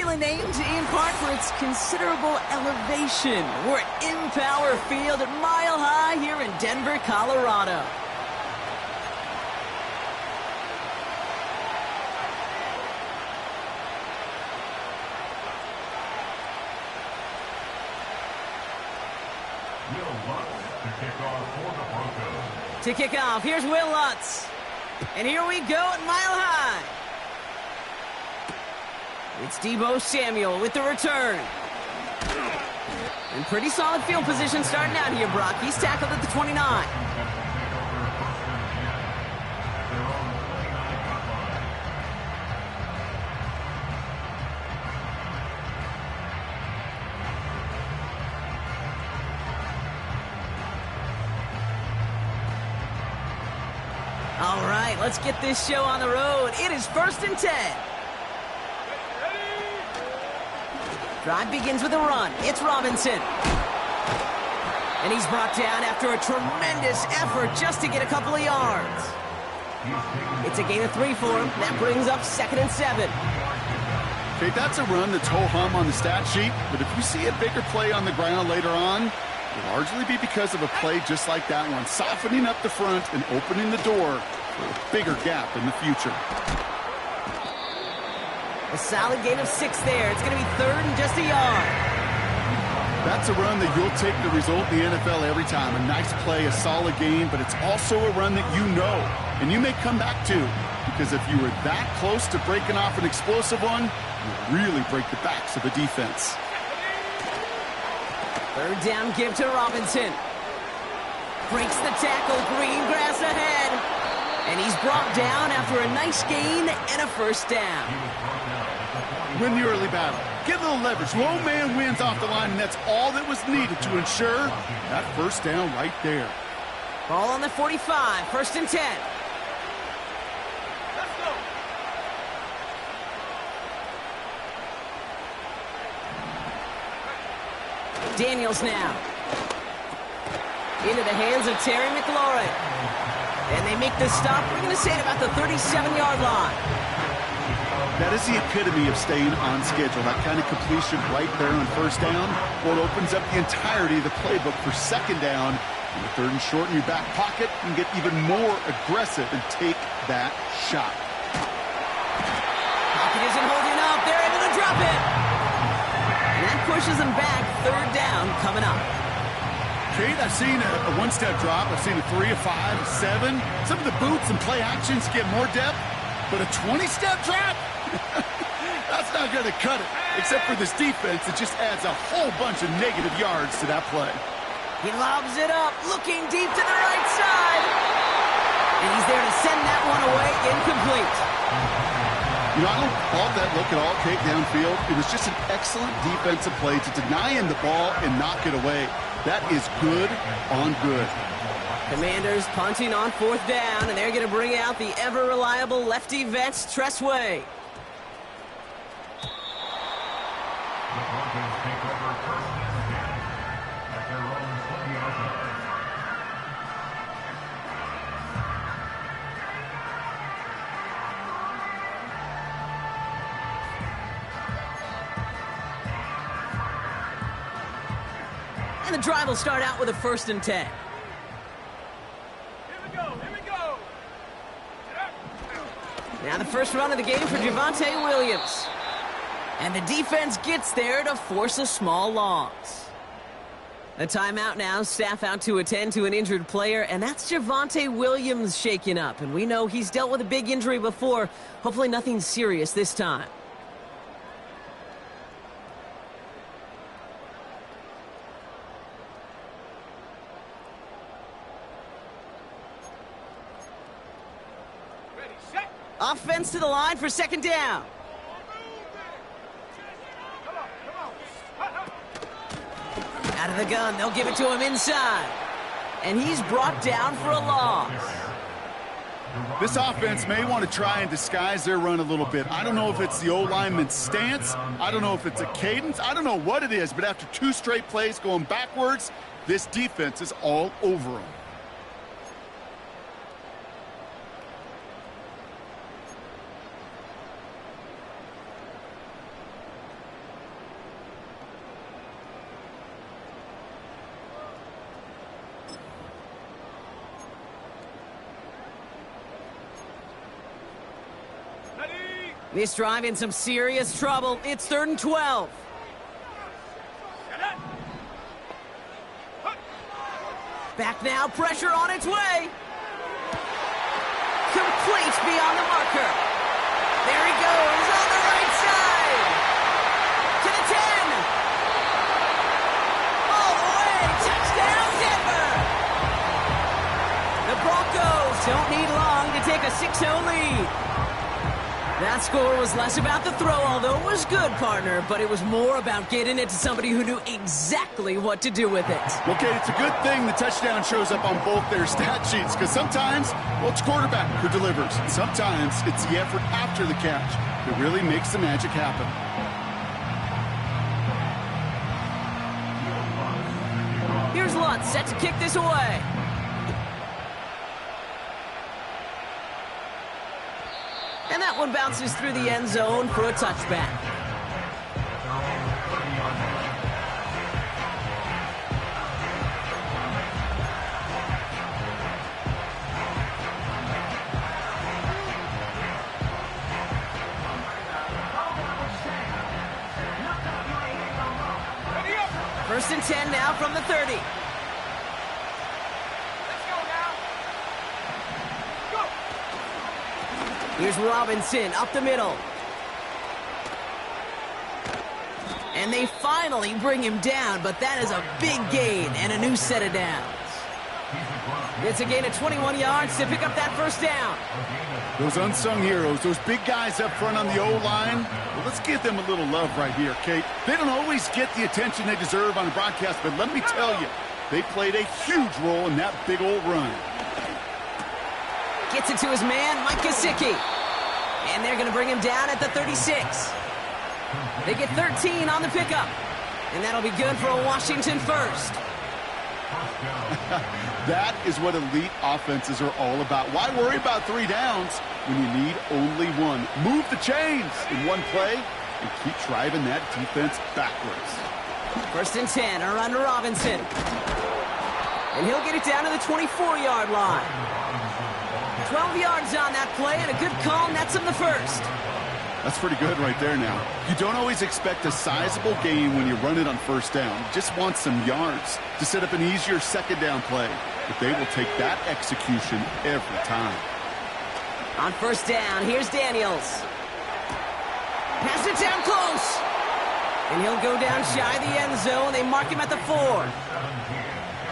popularly named in part for its considerable elevation. We're at Empower Field at Mile High here in Denver, Colorado. To kick off, here's Will Lutz. And here we go at Mile High. It's Deebo Samuel with the return. And pretty solid field position starting out here, Brock. He's tackled at the 29. All right, let's get this show on the road. It is 1st and 10. Drive begins with a run. It's Robinson. And he's brought down after a tremendous effort just to get a couple of yards. It's a gain of 3 for him. That brings up 2nd and 7. Okay, that's a run that's ho-hum on the stat sheet, but if we see a bigger play on the ground later on, it'll largely be because of a play just like that one, softening up the front and opening the door for a bigger gap in the future. A solid gain of 6 there. It's going to be 3rd and just a yard. That's a run that you'll take the result in the NFL every time. A nice play, a solid game, but it's also a run that you know, and you may come back to, because if you were that close to breaking off an explosive one, you really break the backs of the defense. 3rd down give to Robinson. Breaks the tackle, green grass ahead. And he's brought down after a nice gain and a 1st down. Win the early battle. Get a little leverage. Low man wins off the line, and that's all that was needed to ensure that 1st down right there. Ball on the 45, 1st and 10. Let's go. Daniels now. Into the hands of Terry McLaurin. And they make the stop. We're going to say it about the 37-yard line. That is the epitome of staying on schedule. That kind of completion right there on 1st down. Well, it opens up the entirety of the playbook for 2nd down. In the 3rd and short in your back pocket, you can get even more aggressive and take that shot. Pocket isn't holding up. They're able to drop it. And that pushes them back. 3rd down coming up. Kate, I've seen a 1-step drop. I've seen a 3, a 5, a 7. Some of the boots and play actions get more depth, but a 20-step drop? That's not going to cut it, except for this defense that just adds a whole bunch of negative yards to that play. He lobs it up, looking deep to the right side. And he's there to send that one away, incomplete. You know, I don't fault that look at all, Kate, downfield. It was just an excellent defensive play to deny him the ball and knock it away. That is good on good. Commanders punting on 4th down, and they're going to bring out the ever-reliable lefty vets, Tressway. And the drive will start out with a 1st and 10. Now the first run of the game for Javonte Williams. And the defense gets there to force a small loss. A timeout now, staff out to attend to an injured player, and that's Javonte Williams shaken up. And we know he's dealt with a big injury before. Hopefully nothing serious this time. Offense to the line for 2nd down. Out of the gun, they'll give it to him inside. And he's brought down for a loss. This offense may want to try and disguise their run a little bit. I don't know if it's the O-lineman's stance. I don't know if it's a cadence. I don't know what it is, but after 2 straight plays going backwards, this defense is all over them. This drive in some serious trouble. It's 3rd and 12. Back now, pressure on its way. Complete beyond the marker. There he goes on the right side. To the 10. All the way. Touchdown, Denver. The Broncos don't need long to take a 6-0 lead. That score was less about the throw, although it was good, partner, but it was more about getting it to somebody who knew exactly what to do with it. Okay, it's a good thing the touchdown shows up on both their stat sheets, because sometimes, well, it's quarterback who delivers. Sometimes it's the effort after the catch that really makes the magic happen. Here's Lutz set to kick this away. And that one bounces through the end zone for a touchback. First and 10 now from the 30. Here's Robinson up the middle. And they finally bring him down, but that is a big gain and a new set of downs. It's a gain of 21 yards to pick up that first down. Those unsung heroes, those big guys up front on the O-line, well, let's give them a little love right here, Kate. They don't always get the attention they deserve on the broadcast, but let me tell you, they played a huge role in that big old run. Gets it to his man, Mike Gesicki. And they're going to bring him down at the 36. They get 13 on the pickup. And that'll be good for a Washington first. That is what elite offenses are all about. Why worry about 3 downs when you need only one? Move the chains in one play and keep driving that defense backwards. First and 10, a run to Robinson. And he'll get it down to the 24-yard line. 12 yards on that play, and a good call nets him the first. That's pretty good right there now. You don't always expect a sizable gain when you run it on first down. You just want some yards to set up an easier second down play. But they will take that execution every time. On first down, here's Daniels. Pass it down close. And he'll go down shy of the end zone. They mark him at the 4.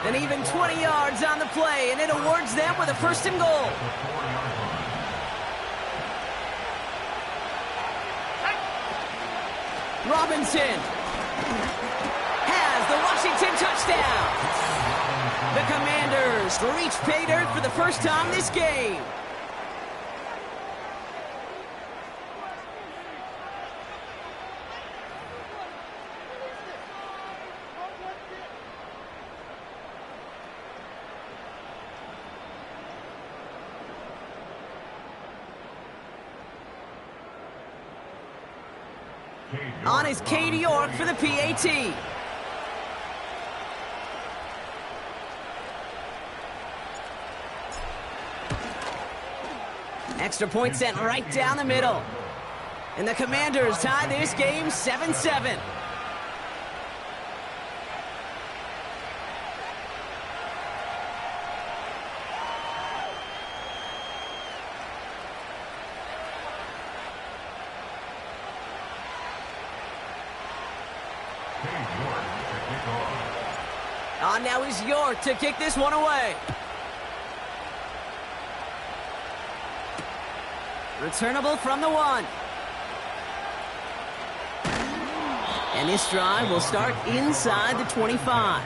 And even 20 yards on the play, and it awards them with a first and goal. Robinson has the Washington touchdown. The Commanders reach pay dirt for the first time this game. On is Katie York for the PAT. Extra point sent right down the middle. And the Commanders tie this game 7-7. On now is York to kick this one away. Returnable from the 1. And this drive will start inside the 25.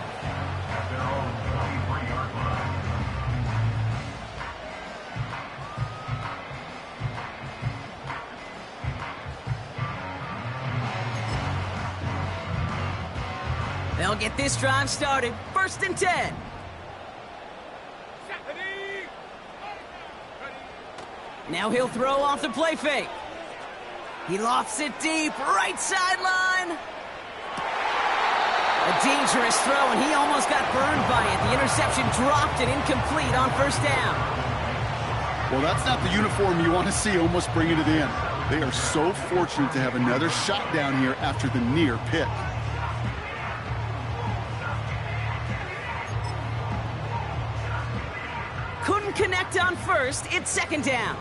They'll get this drive started. First and 10. Now he'll throw off the play fake. He lofts it deep, right sideline. A dangerous throw, and he almost got burned by it. The interception dropped and incomplete on first down. Well, that's not the uniform you want to see almost bringing it in. They are so fortunate to have another shot down here after the near pick. Couldn't connect on first. It's second down.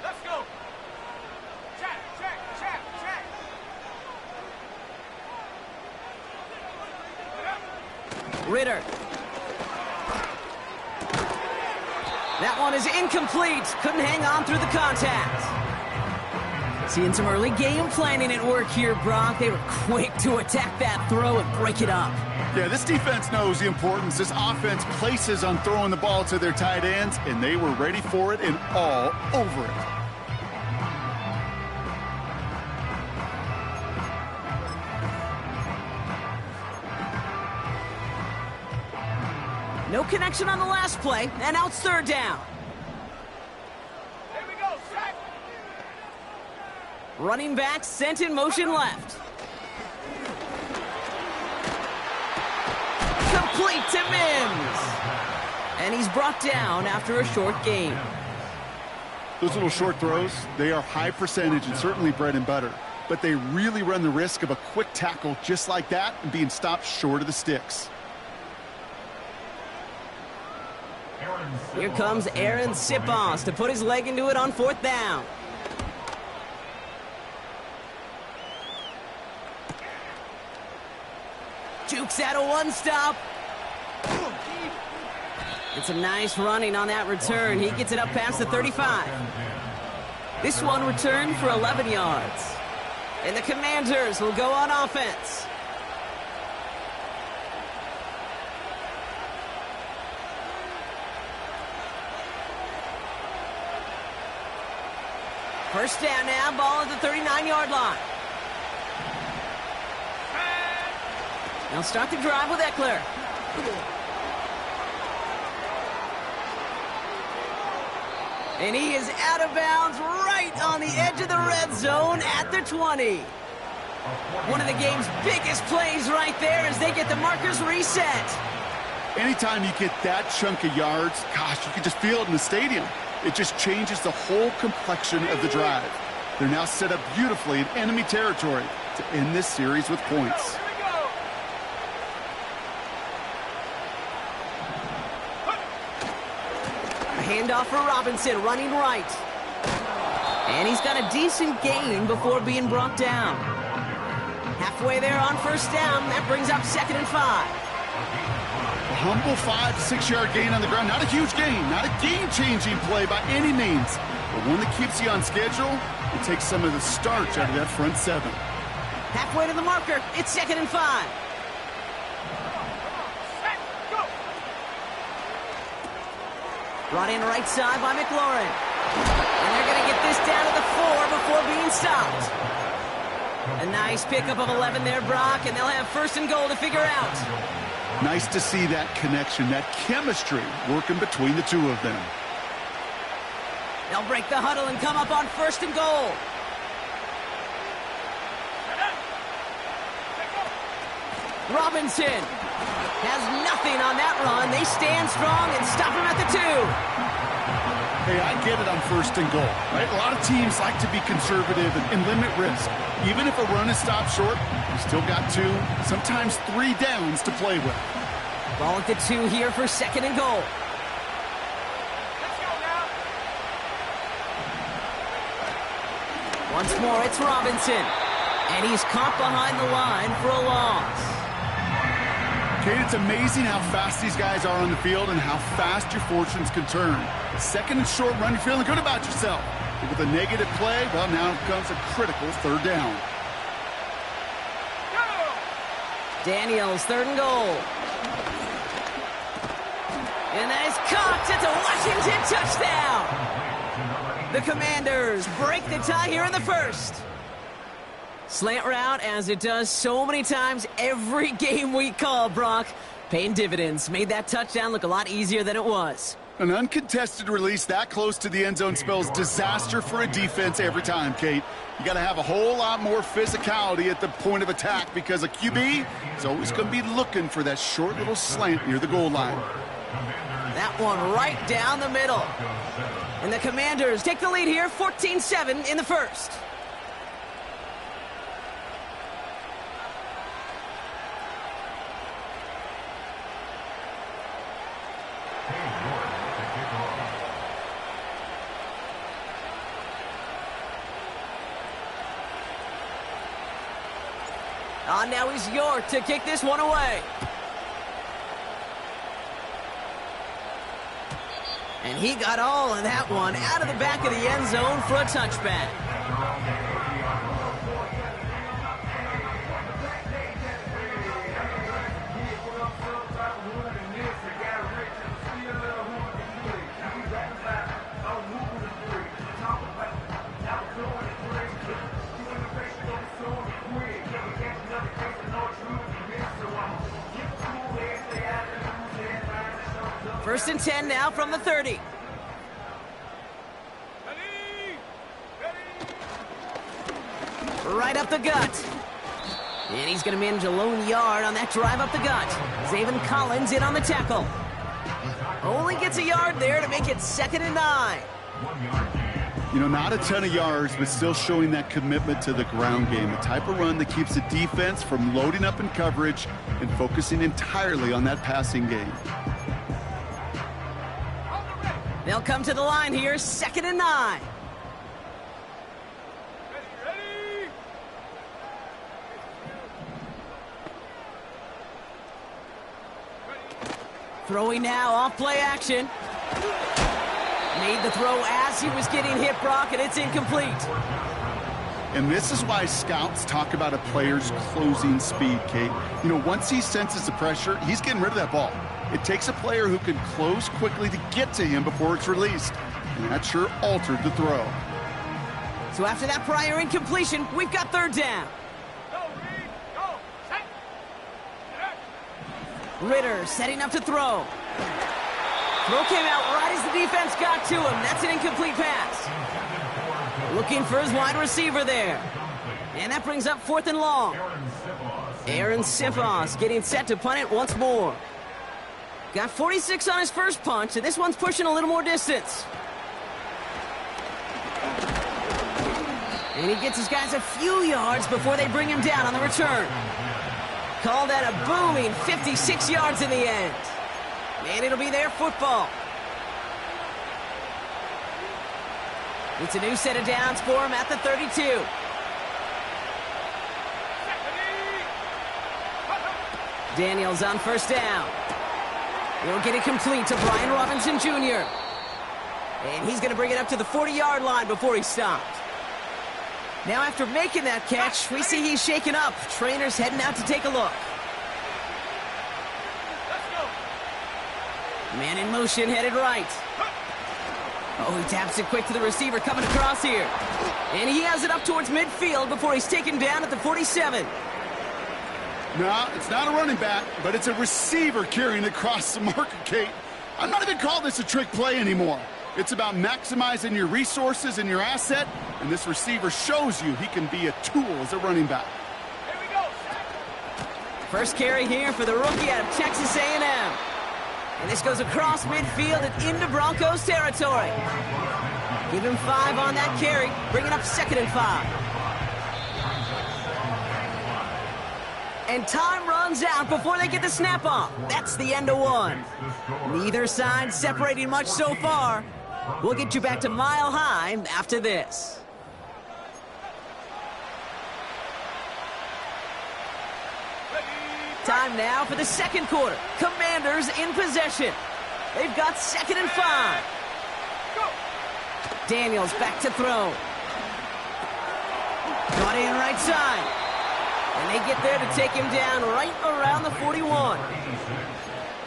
Let's go. Check, check, check, check. Ritter. That one is incomplete. Couldn't hang on through the contact. Seeing some early game planning at work here, Brock. They were quick to attack that throw and break it up. Yeah, this defense knows the importance this offense places on throwing the ball to their tight ends, and they were ready for it and all over it. No connection on the last play, and now it's third down. Here we go, sack. Running back sent in motion left. Complete to Mims. And he's brought down after a short gain. Those little short throws, they are high percentage and certainly bread and butter. But they really run the risk of a quick tackle just like that and being stopped short of the sticks. Here comes Aaron Sipos to put his leg into it on fourth down. Jukes out a one-stop. And some nice running on that return. He gets it up past the 35. This one returned for 11 yards. And the Commanders will go on offense. First down now, ball at the 39-yard line. They'll start the drive with Eckler. And he is out of bounds right on the edge of the red zone at the 20. One of the game's biggest plays right there as they get the markers reset. Anytime you get that chunk of yards, gosh, you can just feel it in the stadium. It just changes the whole complexion of the drive. They're now set up beautifully in enemy territory to end this series with points. A handoff for Robinson, running right. And he's got a decent gain before being brought down. Halfway there on first down, that brings up 2nd and 5. A humble 5 to 6 yard gain on the ground. Not a huge gain, not a game-changing play by any means, but one that keeps you on schedule and takes some of the starch out of that front seven. Halfway to the marker, it's 2nd and 5. Brought in right side by McLaurin. And they're going to get this down to the 4 before being stopped. A nice pickup of 11 there, Brock, and they'll have 1st and goal to figure out. Nice to see that connection, that chemistry working between the two of them. They'll break the huddle and come up on 1st and goal. Robinson has nothing on that run. They stand strong and stop him at the 2. Hey, I get it on 1st and goal, right? A lot of teams like to be conservative and limit risk. Even if a run is stopped short, you still got 2, sometimes 3 downs to play with. Ball at the 2 here for 2nd and goal. Let's go now. Once more, it's Robinson. And he's caught behind the line for a loss. Kate, it's amazing how fast these guys are on the field and how fast your fortunes can turn. A 2nd and short run, you're feeling good about yourself. But with a negative play, well, now comes a critical 3rd down. Daniels, 3rd and goal. And that is caught. It's a Washington touchdown. The Commanders break the tie here in the 1st. Slant route, as it does so many times every game we call, Brock. Paying dividends. Made that touchdown look a lot easier than it was. An uncontested release that close to the end zone spells disaster for a defense every time, Kate. You got to have a whole lot more physicality at the point of attack because a QB is always going to be looking for that short little slant near the goal line. That one right down the middle. And the Commanders take the lead here, 14-7 in the first. Now he's York to kick this one away. And he got all of that one out of the back of the end zone for a touchback. First and 10 now from the 30. Right up the gut. And he's going to manage a lone yard on that drive up the gut. Zaven Collins in on the tackle. Only gets a yard there to make it 2nd and 9. You know, not a ton of yards, but still showing that commitment to the ground game. The type of run that keeps the defense from loading up in coverage and focusing entirely on that passing game. They'll come to the line here, 2nd and 9. Ready? Throwing now, off play action. Made the throw as he was getting hit, Brock, and it's incomplete. And this is why scouts talk about a player's closing speed, Kate. You know, once he senses the pressure, he's getting rid of that ball. It takes a player who can close quickly to get to him before it's released. And that sure altered the throw. So after that prior incompletion, we've got 3rd down. Go, Reed. Go. Set. Ritter setting up to throw. Throw came out right as the defense got to him. That's an incomplete pass. Looking for his wide receiver there. And that brings up 4th and long. Aaron Sipos getting set to punt it once more. Got 46 on his first punch, and this one's pushing a little more distance. And he gets his guys a few yards before they bring him down on the return. Call that a booming 56 yards in the end. And it'll be their football. It's a new set of downs for him at the 32. Daniels on 1st down. He'll get it complete to Brian Robinson Jr. And he's going to bring it up to the 40-yard line before he stopped. Now after making that catch, we see he's shaken up. Trainer's heading out to take a look. Man in motion, headed right. Oh, he taps it quick to the receiver coming across here. And he has it up towards midfield before he's taken down at the 47. No, it's not a running back, but it's a receiver carrying across the marker, Kate. I'm not even calling this a trick play anymore. It's about maximizing your resources and your asset, and this receiver shows you he can be a tool as a running back. Here we go. First carry here for the rookie out of Texas A&M. And this goes across midfield and into Broncos territory. Give him 5 on that carry, bringing up 2nd and 5. And time runs out before they get the snap off. That's the end of one. Neither side separating much so far. We'll get you back to Mile High after this. Time now for the 2nd quarter. Commanders in possession. They've got 2nd and 5. Daniels back to throw. Got in right side. And they get there to take him down right around the 41.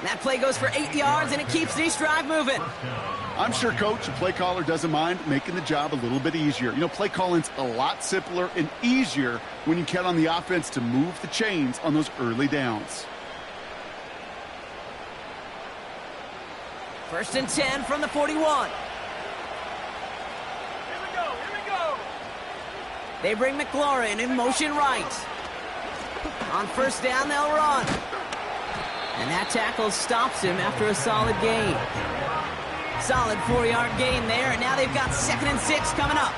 That play goes for 8 yards, and it keeps this drive moving. I'm sure, Coach, the play caller doesn't mind making the job a little bit easier. You know, play calling's a lot simpler and easier when you count on the offense to move the chains on those early downs. 1st and 10 from the 41. Here we go. They bring McLaurin in motion right. On 1st down, they'll run. And that tackle stops him after a solid gain. Solid 4-yard gain there, and now they've got 2nd and 6 coming up.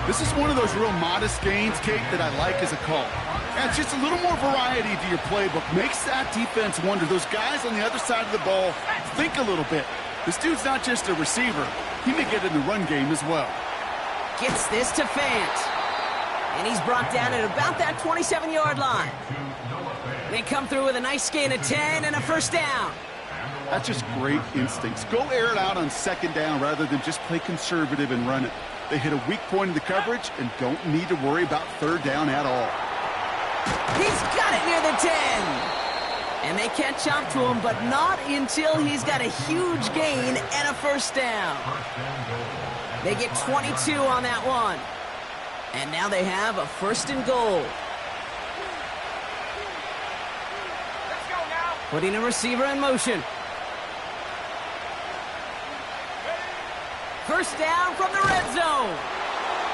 This is one of those real modest gains, Kate, that I like as a call. Adds just a little more variety to your playbook. Makes that defense wonder. Those guys on the other side of the ball think a little bit. This dude's not just a receiver. He may get in the run game as well. Gets this to Fant. And he's brought down at about that 27-yard line. They come through with a nice gain of 10 and a first down. That's just great instincts. Go air it out on 2nd down rather than just play conservative and run it. They hit a weak point in the coverage and don't need to worry about 3rd down at all. He's got it near the 10. And they catch up to him, but not until he's got a huge gain and a first down. They get 22 on that one. And now they have a 1st and goal. Let's go now. Putting a receiver in motion. First down from the red zone.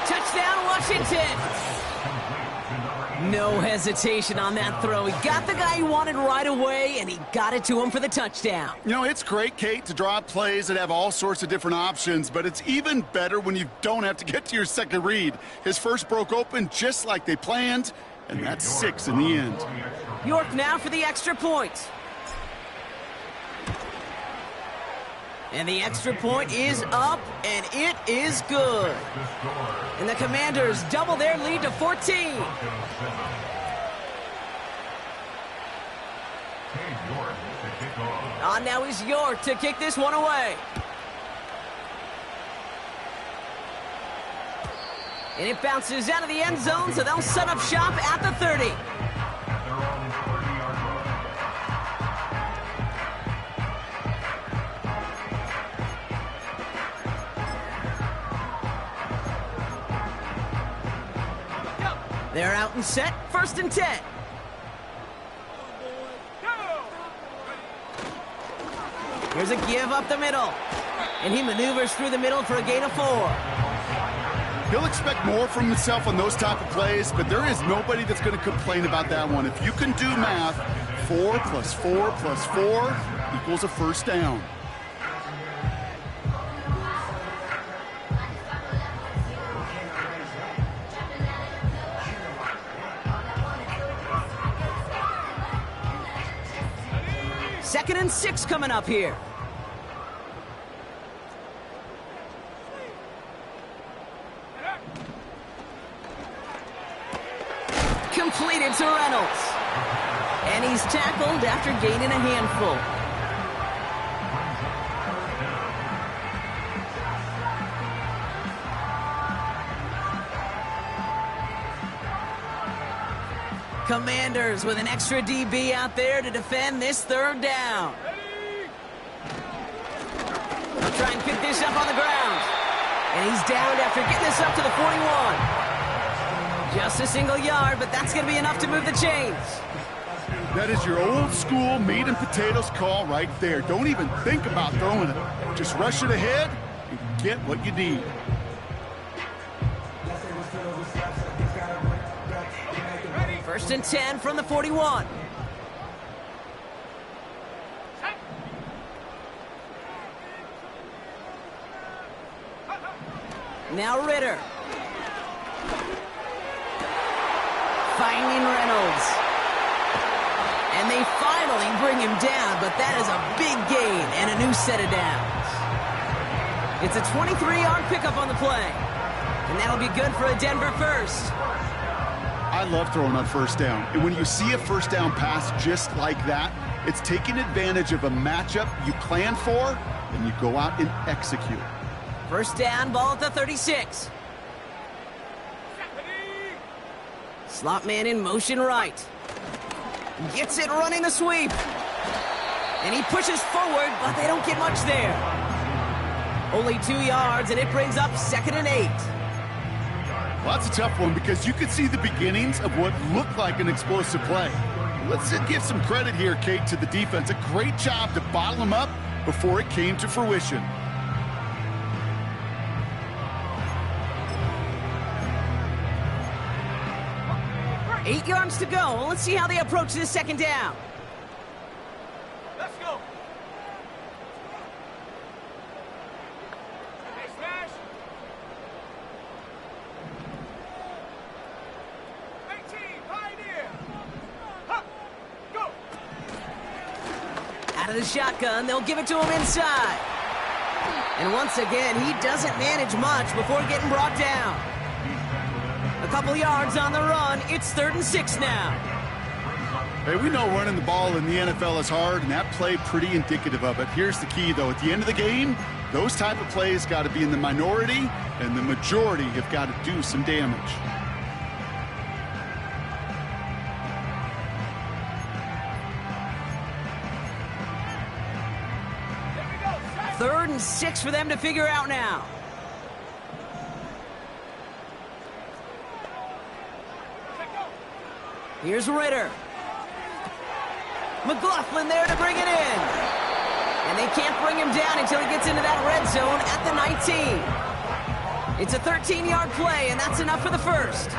Touchdown, Washington. No hesitation on that throw. He got the guy he wanted right away, and he got it to him for the touchdown. You know, it's great, Kate, to draw up plays that have all sorts of different options, but it's even better when you don't have to get to your second read. His first broke open just like they planned, and that's 6 in the end. York now for the extra point. And the extra point is up, and it is good. And the Commanders double their lead to 14. On now is York to kick this one away. And it bounces out of the end zone, so they'll set up shop at the 30. They're out and set, 1st and 10. Here's a give up the middle. And he maneuvers through the middle for a gain of 4. He'll expect more from himself on those type of plays, but there is nobody that's going to complain about that one. If you can do math, 4 plus 4 plus 4 equals a first down. Second and 6 coming up here. Completed to Reynolds. And he's tackled after gaining a handful. Commanders with an extra DB out there to defend this 3rd down. They'll try and pick this up on the ground. And he's downed after getting this up to the 41. Just a single yard, but that's going to be enough to move the chains. That is your old school meat and potatoes call right there. Don't even think about throwing it. Just rush it ahead and get what you need. First and 10 from the 41. Now Ritter. Finding Reynolds. And they finally bring him down, but that is a big gain and a new set of downs. It's a 23-yard pickup on the play. And that'll be good for a Denver first. I love throwing on first down. And when you see a first down pass just like that, it's taking advantage of a matchup you plan for, and you go out and execute. First down, ball at the 36. Slot man in motion right. Gets it running the sweep. And he pushes forward, but they don't get much there. Only 2 yards, and it brings up 2nd and 8. Well, that's a tough one because you could see the beginnings of what looked like an explosive play. Let's give some credit here, Kate, to the defense. A great job to bottle them up before it came to fruition. Eight yards to go. Let's see how they approach this 2nd down. Let's go. Out of the shotgun, they'll give it to him inside. And once again, he doesn't manage much before getting brought down. A couple yards on the run. It's 3rd and 6 now. Hey, we know running the ball in the NFL is hard, and that play pretty indicative of it. Here's the key, though. At the end of the game, those type of plays got to be in the minority, and the majority have got to do some damage. 3rd and 6 for them to figure out now. Here's Ritter. McLaughlin there to bring it in. And they can't bring him down until he gets into that red zone at the 19. It's a 13-yard play, and that's enough for the first.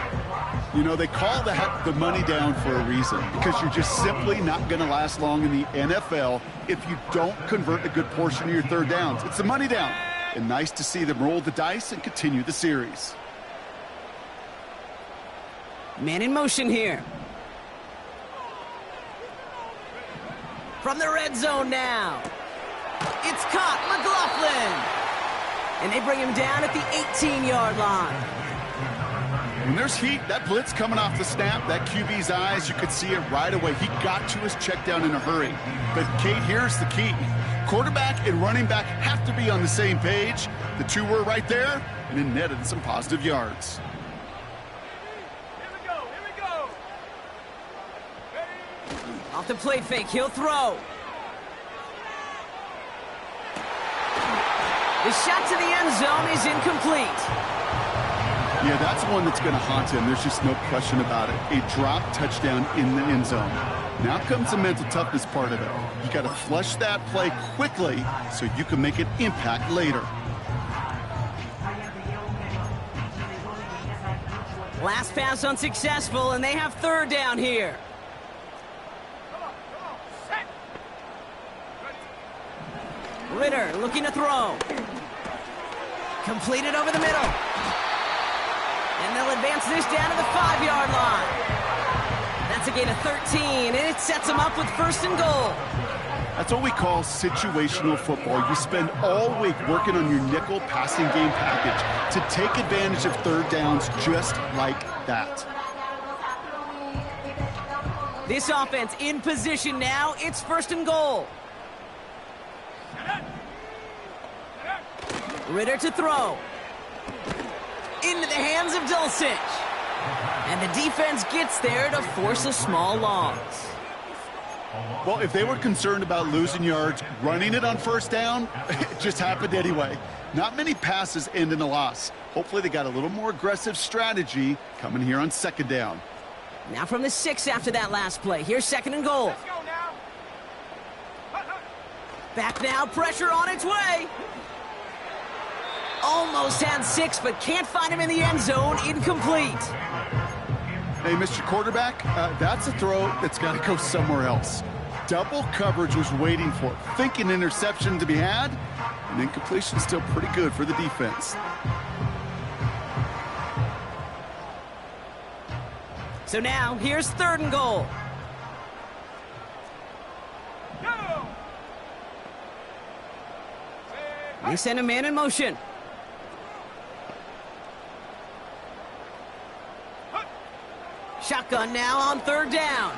You know, they call that the money down for a reason, because you're just simply not going to last long in the NFL if you don't convert a good portion of your third downs. It's the money down. And nice to see them roll the dice and continue the series. Man in motion here. From the red zone now. It's caught, McLaughlin. And they bring him down at the 18-yard line. When there's heat, that blitz coming off the snap, that QB's eyes, you could see it right away. He got to his check down in a hurry. But, Kate, here's the key. Quarterback and running back have to be on the same page. The two were right there, and it netted some positive yards. Here we go, here we go. Ready? Off the play fake, he'll throw. The shot to the end zone is incomplete. Yeah, that's one that's going to haunt him. There's just no question about it. A drop touchdown in the end zone. Now comes the mental toughness part of it. You got to flush that play quickly so you can make an impact later. Last pass unsuccessful, and they have 3rd down here. Come on, set. Ritter looking to throw. Completed over the middle. And they'll advance this down to the 5-yard line. That's a gain of 13, and it sets them up with 1st and goal. That's what we call situational football. You spend all week working on your nickel passing game package to take advantage of third downs just like that. This offense in position now. It's 1st and goal. Ritter to throw. Into the hands of Dulcich. And the defense gets there to force a small loss. Well, if they were concerned about losing yards, running it on 1st down, it just happened anyway. Not many passes end in a loss. Hopefully they got a little more aggressive strategy coming here on 2nd down. Now from the 6 after that last play. Here's 2nd and goal. Let's go now. Back now, pressure on its way. Almost had 6, but can't find him in the end zone. Incomplete. Hey, Mr. Quarterback, that's a throw that's got to go somewhere else. Double coverage was waiting for it. Thinking interception to be had, and incompletion still pretty good for the defense. So now, here's 3rd and goal. Go. They send a man in motion. Shotgun now on 3rd down.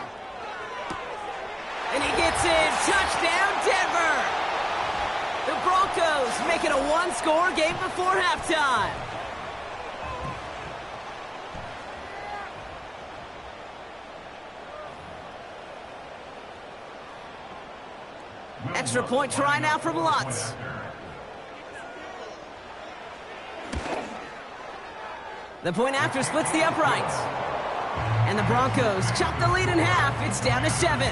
And he gets in. Touchdown, Denver. The Broncos make it a 1-score game before halftime. Extra point try now from Lutz. The point after splits the uprights. And the Broncos chop the lead in half. It's down to 7.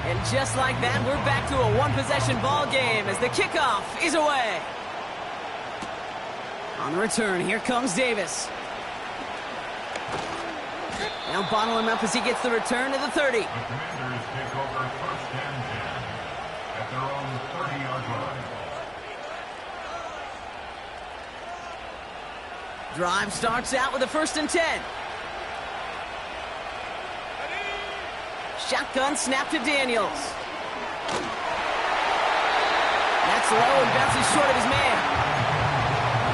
And just like that, we're back to a 1-possession ball game as the kickoff is away. On the return, here comes Davis. Now bottle him up as he gets the return to the 30. The Commanders take over 1st and 10 at their own 30-yard line. Drive starts out with a 1st and 10. Shotgun snap to Daniels. That's low and bounces short of his man.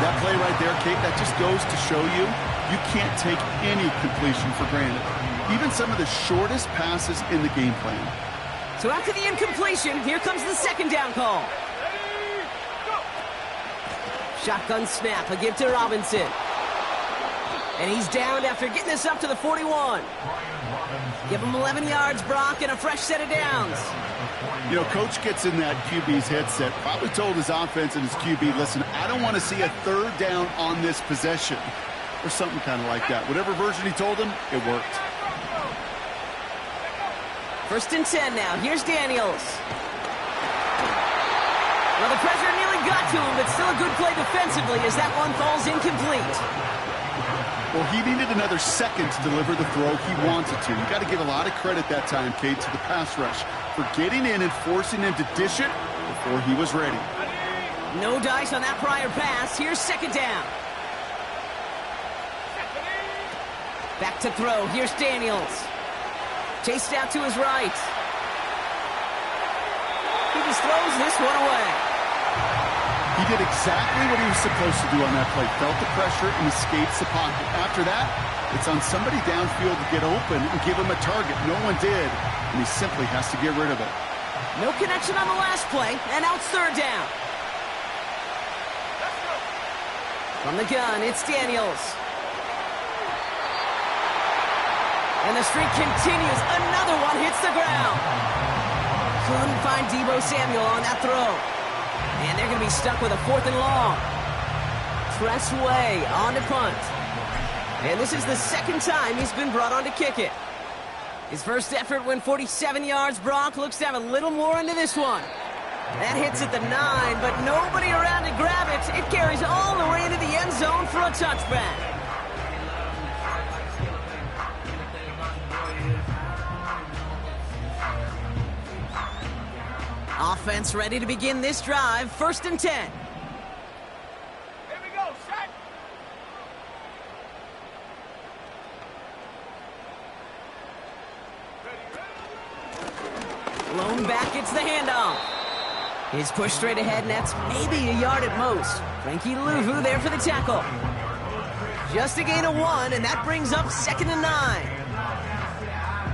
That play right there, Kate, that just goes to show you, you can't take any completion for granted. Even some of the shortest passes in the game plan. So after the incompletion, here comes the second down call. Shotgun snap, a give to Robinson. And he's downed after getting this up to the 41. Give him 11 yards, Brock, and a fresh set of downs. You know, Coach gets in that QB's headset, probably told his offense and his QB, listen, I don't want to see a third down on this possession. Or something kind of like that. Whatever version he told him, it worked. 1st and 10 now. Here's Daniels. Well, the pressure nearly got to him, but still a good play defensively as that one falls incomplete. Well, he needed another second to deliver the throw he wanted to. You got to give a lot of credit that time, Kate, to the pass rush for getting in and forcing him to dish it before he was ready. No dice on that prior pass. Here's second down. Back to throw. Here's Daniels. Chased out to his right. He just throws this one away. He did exactly what he was supposed to do on that play. Felt the pressure and escapes the pocket. After that, it's on somebody downfield to get open and give him a target. No one did, and he simply has to get rid of it. No connection on the last play, and now it's third down. From the gun, it's Daniels. And the streak continues. Another one hits the ground. Couldn't find Deebo Samuel on that throw. And they're going to be stuck with a 4th and long. Press way on to punt. And this is the second time he's been brought on to kick it. His first effort went 47 yards. Brock looks to have a little more into this one. That hits at the 9, but nobody around to grab it. It carries all the way into the end zone for a touchback. Offense ready to begin this drive. 1st and 10. Here we go, set. Lone back gets the handoff. He's pushed straight ahead, and that's maybe a yard at most. Frankie Luvu there for the tackle. Just a gain of 1, and that brings up 2nd and 9.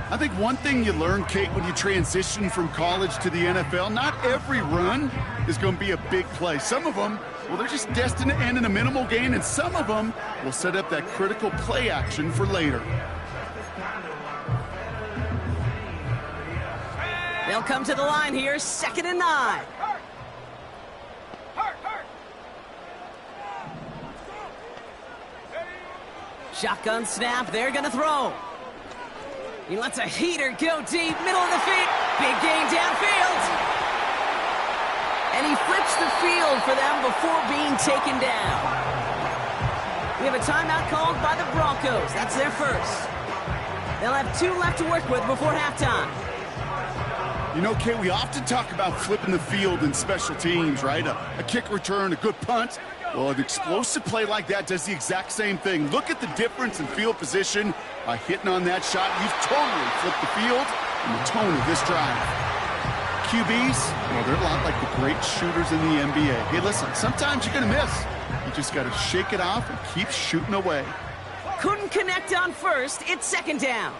I think one thing you learn, Kate, when you transition from college to the NFL, not every run is going to be a big play. Some of them, well, they're just destined to end in a minimal gain, and some of them will set up that critical play action for later. They'll come to the line here, 2nd and 9. Shotgun snap, they're going to throw. He lets a heater go deep, middle of the feet. Big gain downfield. And he flips the field for them before being taken down. We have a timeout called by the Broncos. That's their first. They'll have 2 left to work with before halftime. You know, Kate, we often talk about flipping the field in special teams, right? A kick return, a good punt. Well, an explosive play like that does the exact same thing. Look at the difference in field position by hitting on that shot. You've totally flipped the field and the tone of this drive. QBs, well, they're a lot like the great shooters in the NBA. Hey, listen, sometimes you're going to miss. You just got to shake it off and keep shooting away. Couldn't connect on first. It's 2nd down.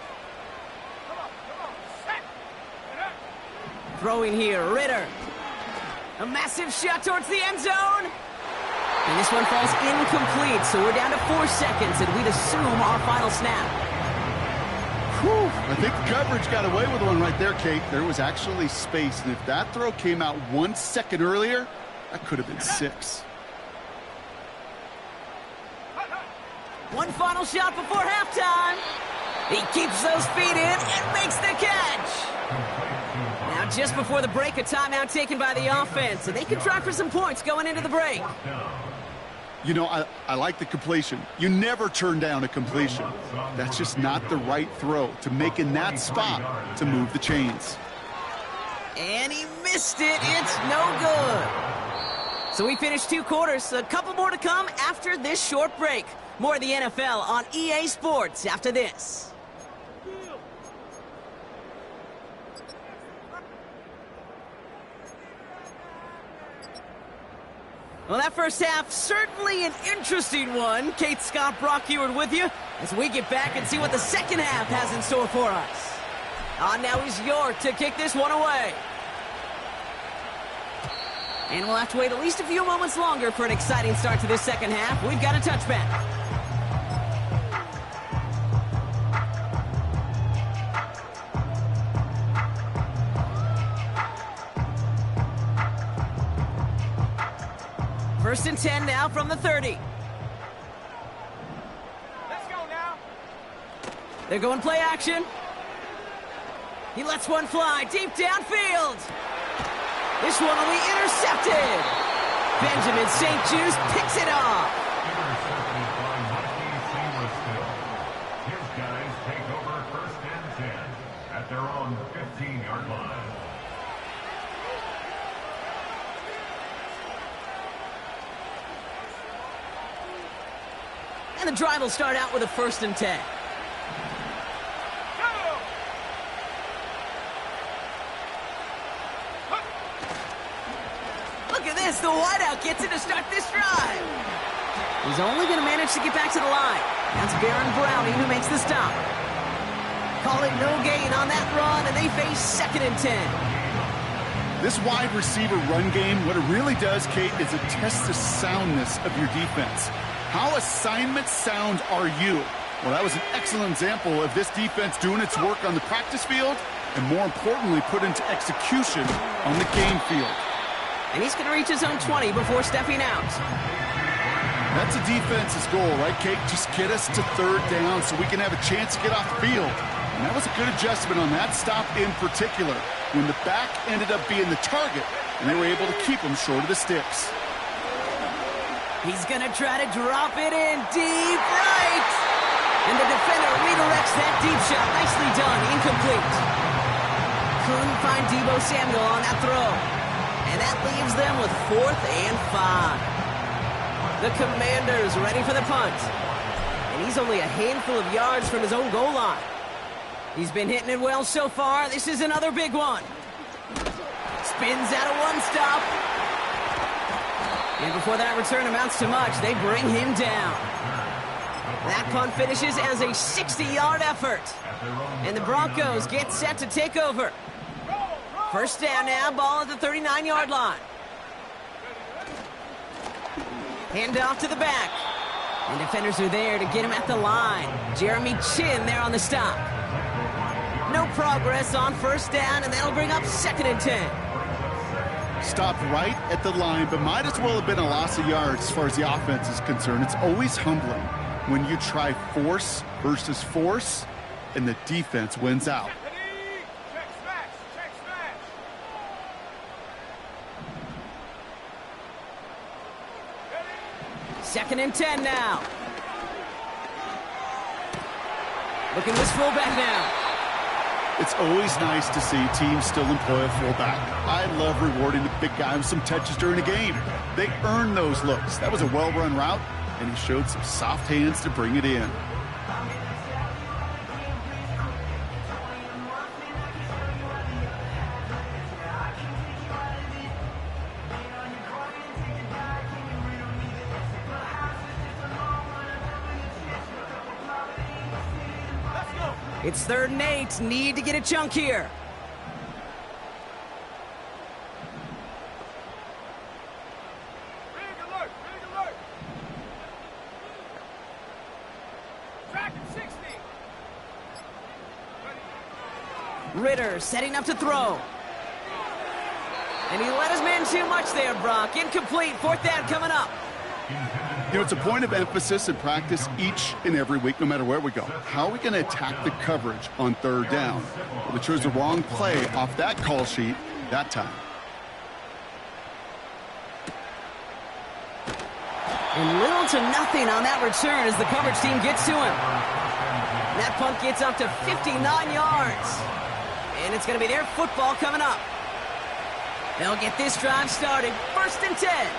Throwing here, Ritter. A massive shot towards the end zone. And this one falls incomplete, so we're down to 4 seconds, and we'd assume our final snap. Whew, I think the coverage got away with one right there, Kate. There was actually space, and if that throw came out 1 second earlier, that could have been 6. One final shot before halftime. He keeps those feet in and makes the catch. Now, just before the break, a timeout taken by the offense, and they can try for some points going into the break. You know, I like the completion. You never turn down a completion. That's just not the right throw to make in that spot to move the chains. And he missed it. It's no good. So we finished 2 quarters. A couple more to come after this short break. More of the NFL on EA Sports after this. Well, that first half, certainly an interesting one. Kate Scott, Brock Ewart with you as we get back and see what the second half has in store for us. Now is York to kick this one away. And we'll have to wait at least a few moments longer for an exciting start to this second half. We've got a touchback. First and 10 now from the 30. Let's go now. They're going play action. He lets one fly deep downfield. This one will be intercepted. Benjamin St. Juice picks it off. Intercepted by Mikey Seamless. His guys take over first and 10 at their own 15-yard line. And the drive will start out with a first and 10. Look at this, the wideout gets it to start this drive. He's only going to manage to get back to the line. That's Baron Browning who makes the stop. Call it no gain on that run, and they face second and 10. This wide receiver run game, what it really does, Kate, is it tests the soundness of your defense. How assignment sound are you? Well, that was an excellent example of this defense doing its work on the practice field and, more importantly, put into execution on the game field. And he's going to reach his own 20 before stepping out. That's a defense's goal, right, Kate? Just get us to third down so we can have a chance to get off the field. And that was a good adjustment on that stop in particular, when the back ended up being the target, and they were able to keep him short of the sticks. He's going to try to drop it in deep right. And the defender redirects that deep shot. Nicely done. Incomplete. Couldn't find Deebo Samuel on that throw. And that leaves them with 4th and 5. The Commanders ready for the punt. And he's only a handful of yards from his own goal line. He's been hitting it well so far. This is another big one. Spins out of one stop. And before that return amounts to much, they bring him down. That punt finishes as a 60-yard effort. And the Broncos get set to take over. First down now, ball at the 39-yard line. Hand off to the back. And defenders are there to get him at the line. Jeremy Chin there on the stop. No progress on first down, and that'll bring up second and 10. Stopped right at the line, but might as well have been a loss of yards as far as the offense is concerned. It's always humbling when you try force versus force, and the defense wins out. Check smash. Check smash. Second and 10 now. Looking this fullback now. It's always nice to see teams still employ a fullback. I love rewarding the big guy with some touches during a game. They earn those looks. That was a well-run route, and he showed some soft hands to bring it in. It's 3rd and 8. Need to get a chunk here. Big alert. Big alert. Track at 60. Ritter setting up to throw. And he let his man too much there, Brock. Incomplete. 4th down coming up. You know, it's a point of emphasis in practice each and every week, no matter where we go. How are we going to attack the coverage on 3rd down? Well, they chose the wrong play off that call sheet that time. And little to nothing on that return as the coverage team gets to him. That punt gets up to 59 yards. And it's going to be their football coming up. They'll get this drive started. 1st and 10.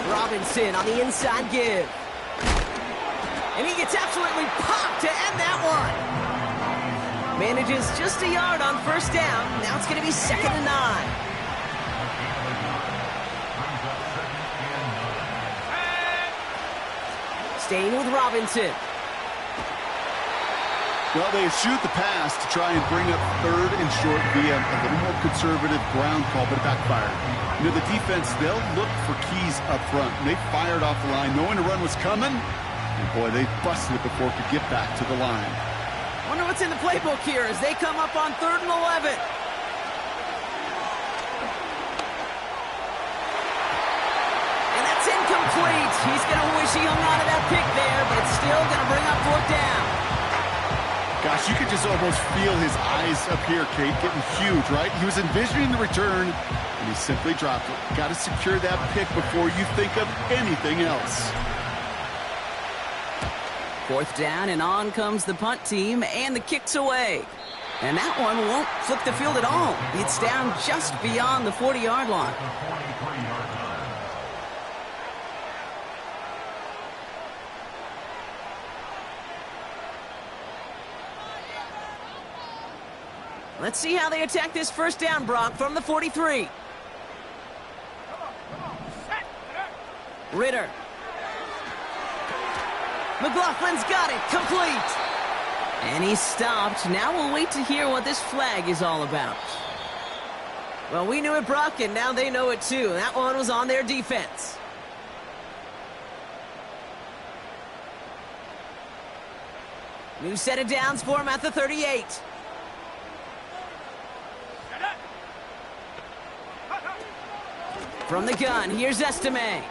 Robinson on the inside give. And he gets absolutely popped to end that one. Manages just a yard on 1st down. Now it's going to be 2nd and 9. staying with Robinson. Well, they shoot the pass to try and bring up third and short via a little more conservative ground call, but it backfired. You know, the defense, they'll look for keys up front. They fired off the line knowing the run was coming. And boy, they busted it before it could get back to the line. Wonder what's in the playbook here as they come up on 3rd and 11. And that's incomplete. He's going to wish he hung on to that pick there, but it's still going to bring up 4th down. Gosh, you could just almost feel his eyes up here, Kate, getting huge, right? He was envisioning the return, and he simply dropped it. Got to secure that pick before you think of anything else. 4th down, and on comes the punt team, and the kick's away. And that one won't flip the field at all. It's down just beyond the 40-yard line. Let's see how they attack this 1st down, Brock, from the 43. Ritter. McLaughlin's got it, complete. And he's stopped. Now we'll wait to hear what this flag is all about. Well, we knew it, Brock, and now they know it too. That one was on their defense. New set of downs for him at the 38. From the gun, here's Estime.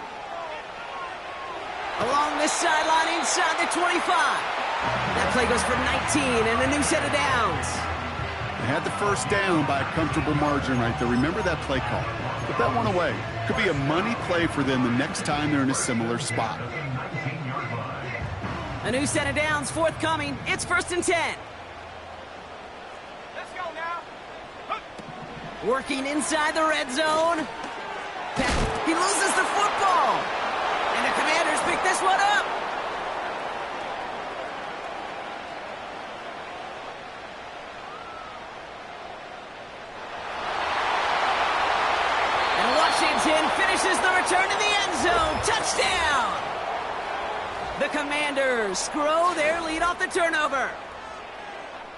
Along this sideline inside the 25. That play goes for 19 and a new set of downs. They had the 1st down by a comfortable margin right there. Remember that play call. Put that one away. Could be a money play for them the next time they're in a similar spot. A new set of downs forthcoming. It's 1st and 10. Let's go now. Working inside the red zone. He loses the football. And the Commanders pick this one up. And Washington finishes the return to the end zone. Touchdown. The Commanders grow their lead off the turnover.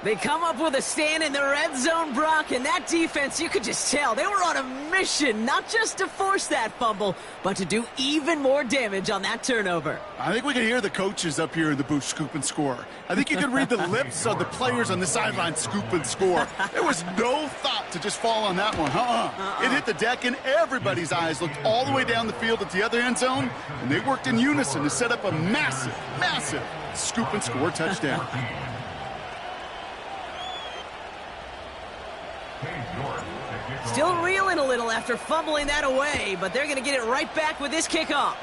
They come up with a stand in the red zone, Brock, and that defense, you could just tell, they were on a mission, not just to force that fumble, but to do even more damage on that turnover. I think we can hear the coaches up here in the booth scoop and score. I think you can read the lips of the players on the sideline scoop and score. There was no thought to just fall on that one. It hit the deck, and everybody's eyes looked all the way down the field at the other end zone, and they worked in unison to set up a massive, massive scoop and score touchdown. Still reeling a little after fumbling that away, but they're going to get it right back with this kickoff.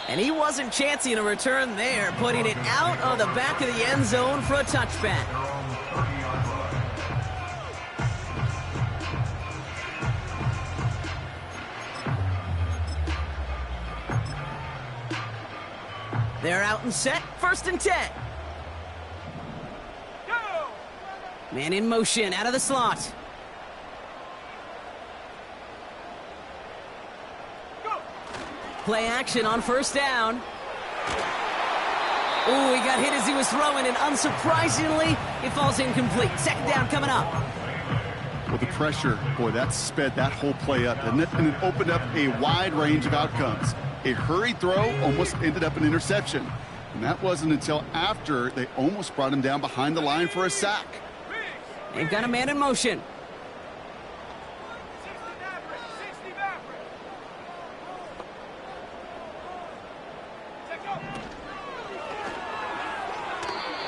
And he wasn't chancing a return there, putting it out of the back of the end zone for a touchback. They're out and set, 1st and 10. Man in motion, out of the slot. Play action on 1st down. Ooh, he got hit as he was throwing, and unsurprisingly, it falls incomplete. 2nd down coming up. Well, the pressure, boy, that sped that whole play up, didn't it? And it opened up a wide range of outcomes. A hurried throw almost ended up an interception. And that wasn't until after they almost brought him down behind the line for a sack. They've got a man in motion.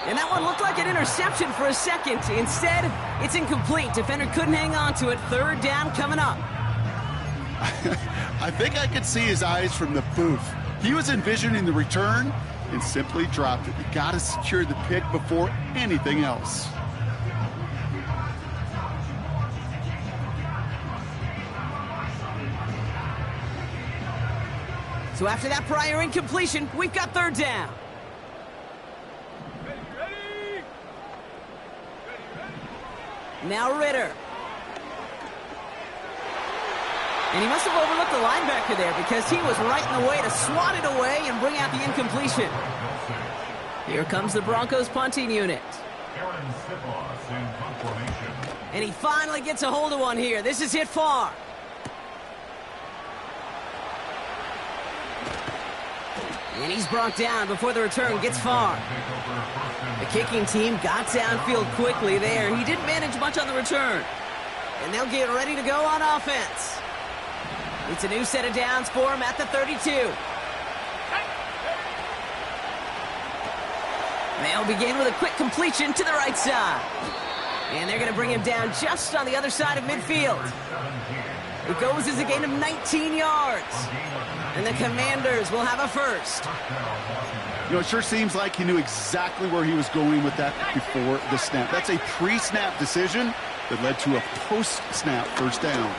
And that one looked like an interception for a second. Instead, it's incomplete. Defender couldn't hang on to it. 3rd down coming up. I think I could see his eyes from the booth. He was envisioning the return and simply dropped it. You got to secure the pick before anything else. So after that prior incompletion, we've got 3rd down. Ready? Now Ritter. And he must have overlooked the linebacker there because he was right in the way to swat it away and bring out the incompletion. Here comes the Broncos punting unit. And he finally gets a hold of one here. This is hit far. And he's brought down before the return gets far. The kicking team got downfield quickly there. He didn't manage much on the return. And they'll get ready to go on offense. It's a new set of downs for him at the 32. They'll begin with a quick completion to the right side. And they're going to bring him down just on the other side of midfield. It goes as a gain of 19 yards. And the Commanders will have a first. You know, it sure seems like he knew exactly where he was going with that before the snap. That's a pre-snap decision that led to a post-snap first down.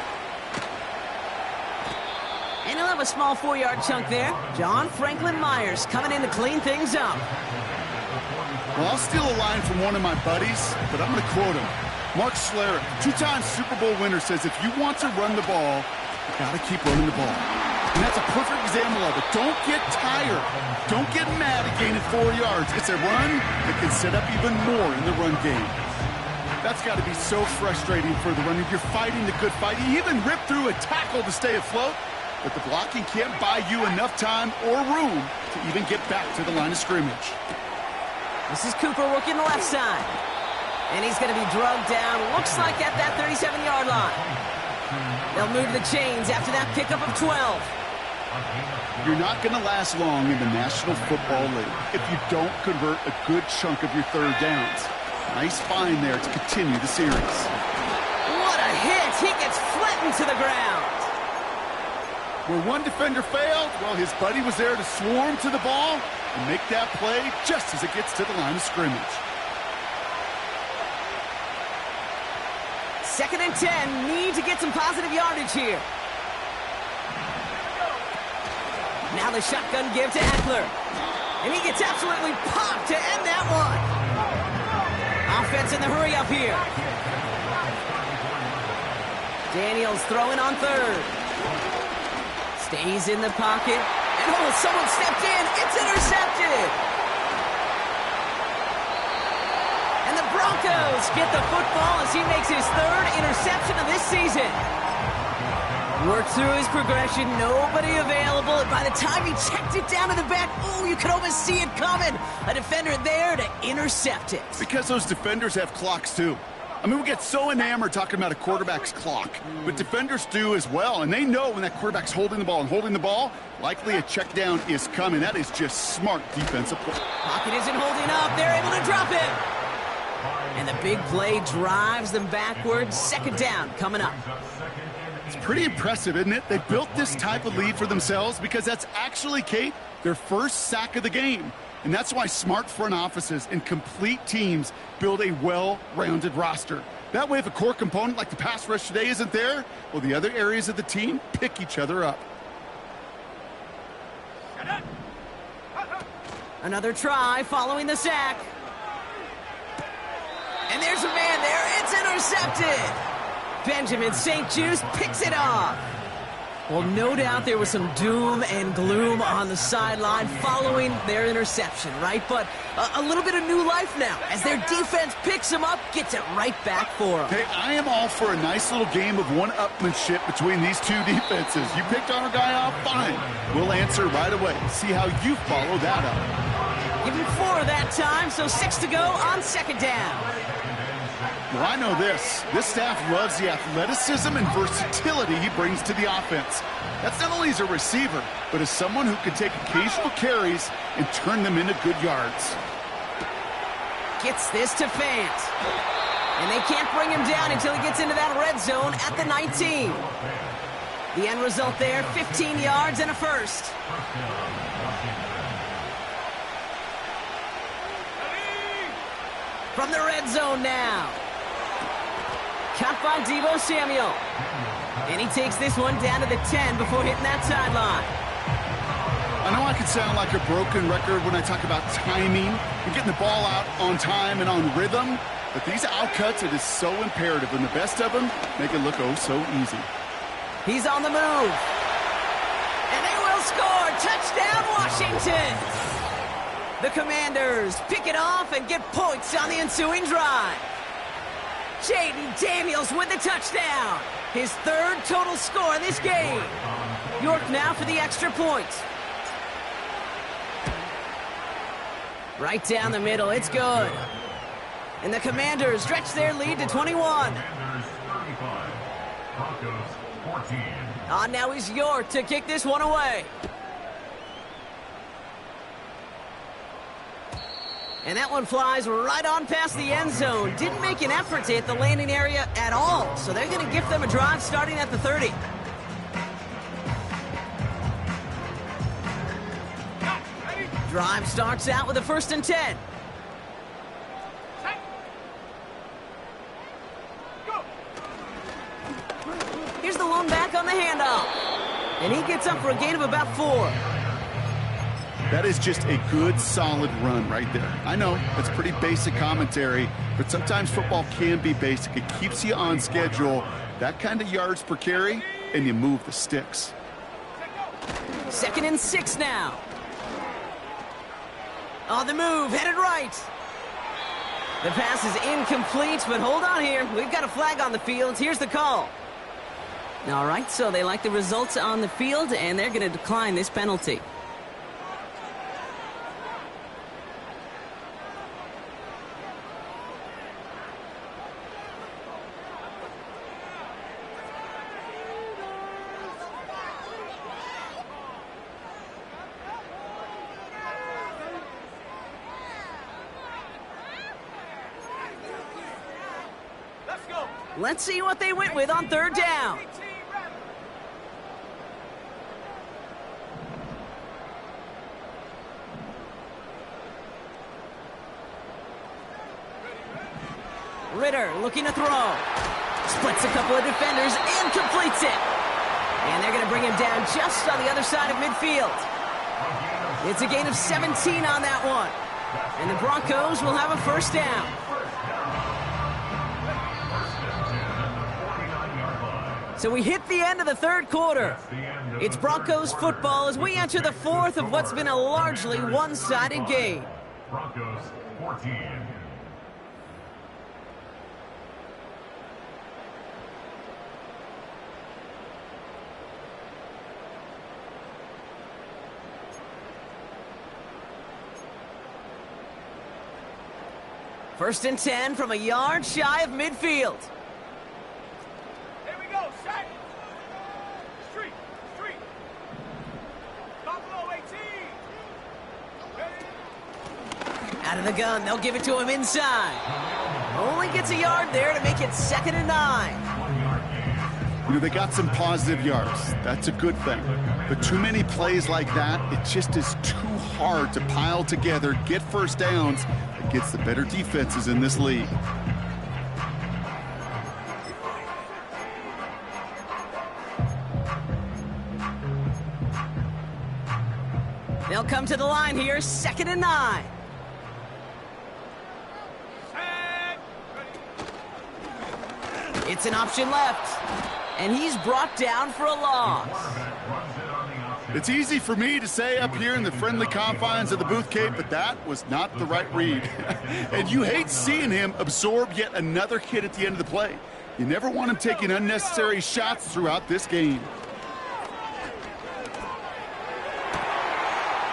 And he'll have a small 4-yard chunk there. John Franklin Myers coming in to clean things up. Well, I'll steal a line from one of my buddies, but I'm going to quote him. Mark Schlereth, two-time Super Bowl winner, says if you want to run the ball, you got to keep running the ball. And that's a perfect example of it. Don't get tired. Don't get mad at gaining 4 yards. It's a run that can set up even more in the run game. That's got to be so frustrating for the runner. You're fighting the good fight. You even rip through a tackle to stay afloat, but the blocking can't buy you enough time or room to even get back to the line of scrimmage. This is Cooper working the left side. And he's going to be drugged down, looks like at that 37-yard line. They'll move the chains after that pickup of 12. You're not going to last long in the National Football League if you don't convert a good chunk of your third downs. Nice find there to continue the series. What a hit! He gets flattened to the ground. Where one defender failed, well, his buddy was there to swarm to the ball and make that play just as it gets to the line of scrimmage. 2nd and 10, need to get some positive yardage here. Now the shotgun give to Eckler. And he gets absolutely popped to end that one. Offense in the hurry up here. Daniels throwing on third. Stays in the pocket. And oh, someone stepped in. It's intercepted. And the Broncos get the football as he makes his 3rd interception of this season. Worked through his progression, nobody available, and by the time he checked it down to the back, oh, you could almost see it coming. A defender there to intercept it. Because those defenders have clocks too. I mean, we get so enamored talking about a quarterback's clock, but defenders do as well, and they know when that quarterback's holding the ball and holding the ball, likely a check down is coming. That is just smart defensive play. Pocket isn't holding up. They're able to drop it. And the big play drives them backwards. 2nd down coming up. It's pretty impressive, isn't it? They built this type of lead for themselves because that's actually, Kate, their first sack of the game. And that's why smart front offices and complete teams build a well-rounded roster. That way, if a core component like the pass rush today isn't there, well, the other areas of the team pick each other up. Another try following the sack. And there's a man there. It's intercepted. Benjamin St-Juste picks it off. Well, no doubt there was some doom and gloom on the sideline following their interception, right? But a little bit of new life now as their defense picks them up, gets it right back for them. Hey, I am all for a nice little game of one-upmanship between these two defenses. You picked our guy off, fine. We'll answer right away. See how you follow that up. Give him 4 that time, so 6 to go on 2nd down. Well, I know this. This staff loves the athleticism and versatility he brings to the offense. That's not only as a receiver, but as someone who can take occasional carries and turn them into good yards. Gets this to Fant. And they can't bring him down until he gets into that red zone at the 19. The end result there, 15 yards and a first. From the red zone now. Caught by Deebo Samuel. And he takes this one down to the 10 before hitting that sideline. I know I can sound like a broken record when I talk about timing and getting the ball out on time and on rhythm, but these outcuts, it is so imperative, and the best of them make it look oh so easy. He's on the move. And they will score. Touchdown, Washington. The Commanders pick it off and get points on the ensuing drive. Jaden Daniels with the touchdown. His third total score in this game. York now for the extra point. Right down the middle. It's good. And the Commanders stretch their lead to 21. Commanders 35, Broncos 14. On now is York to kick this one away. And that one flies right on past the end zone. Didn't make an effort to hit the landing area at all. So they're going to give them a drive starting at the 30. Drive starts out with a 1st and 10. Here's the lone back on the handoff. And he gets up for a gain of about 4. That is just a good, solid run right there. I know, it's pretty basic commentary, but sometimes football can be basic. It keeps you on schedule. That kind of yards per carry, and you move the sticks. 2nd and 6 now. On the move, headed right. The pass is incomplete, but hold on here. We've got a flag on the field. Here's the call. All right, so they like the results on the field, and they're going to decline this penalty. Let's see what they went with on 3rd down. Ritter looking to throw. Splits a couple of defenders and completes it. And they're going to bring him down just on the other side of midfield. It's a gain of 17 on that one. And the Broncos will have a 1st down. So we hit the end of the 3rd quarter. It's Broncos football as we enter the 4th of what's been a largely one-sided game. Broncos 14. First and 10 from a yard shy of midfield. Here we go, set. Street. Buffalo 18. Out of the gun, they'll give it to him inside. Only gets a yard there to make it 2nd and 9. You know, they got some positive yards. That's a good thing. But too many plays like that, it just is too hard to pile together, get 1st downs against the better defenses in this league. They'll come to the line here, 2nd and 9. It's an option left. And he's brought down for a loss. It's easy for me to say up here in the friendly confines of the Booth Cape, but that was not the right read. And you hate seeing him absorb yet another hit at the end of the play. You never want him taking unnecessary shots throughout this game.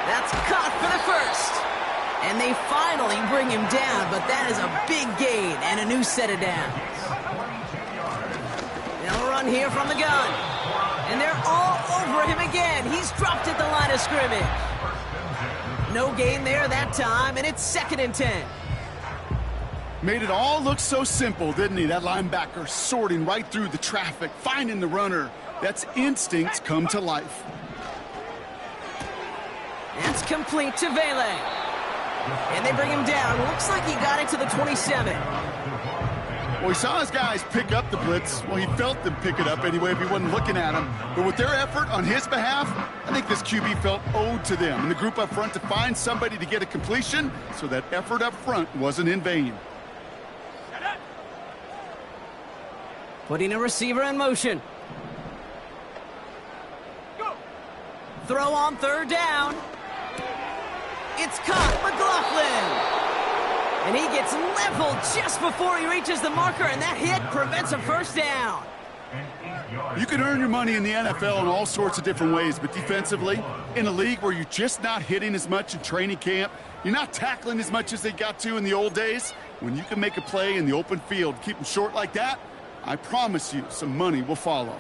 That's caught for the 1st. And they finally bring him down, but that is a big gain and a new set of downs. They'll run here from the gun. And they're all over him again. He's dropped at the line of scrimmage. No gain there that time, and it's 2nd and 10. Made it all look so simple, didn't he? That linebacker sorting right through the traffic, finding the runner. That's instincts come to life. That's complete to Vele. And they bring him down. Looks like he got it to the 27. Well, he saw his guys pick up the blitz. Well, he felt them pick it up anyway if he wasn't looking at him. But with their effort on his behalf, I think this QB felt owed to them and the group up front to find somebody to get a completion, so that effort up front wasn't in vain. Putting a receiver in motion. throw on third down. It's caught, McLaughlin. And he gets leveled just before he reaches the marker, and that hit prevents a first down. You can earn your money in the NFL in all sorts of different ways, but defensively, in a league where you're just not hitting as much in training camp, you're not tackling as much as they got to in the old days, when you can make a play in the open field, keep them short like that, I promise you some money will follow.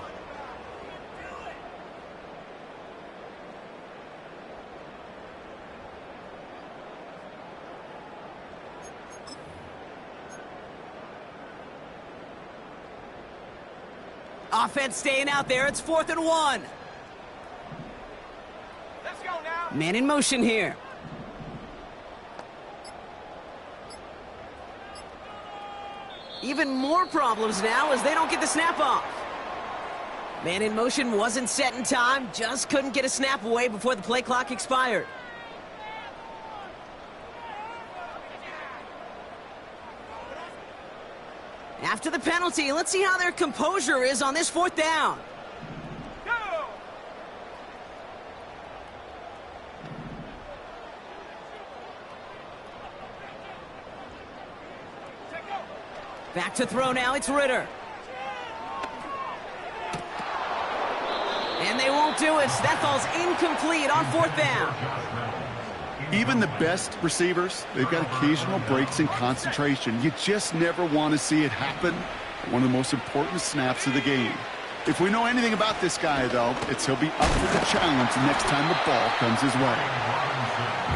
Offense staying out there. It's 4th and 1. Let's go now. Man in motion here. Even more problems now as they don't get the snap off. Man in motion wasn't set in time. Just couldn't get a snap away before the play clock expired. After the penalty, let's see how their composure is on this 4th down. Go! Back to throw now, it's Ritter. And they won't do it. That fall's incomplete on 4th down. Even the best receivers, they've got occasional breaks in concentration. You just never want to see it happen. One of the most important snaps of the game. If we know anything about this guy, though, it's he'll be up for the challenge the next time the ball comes his way.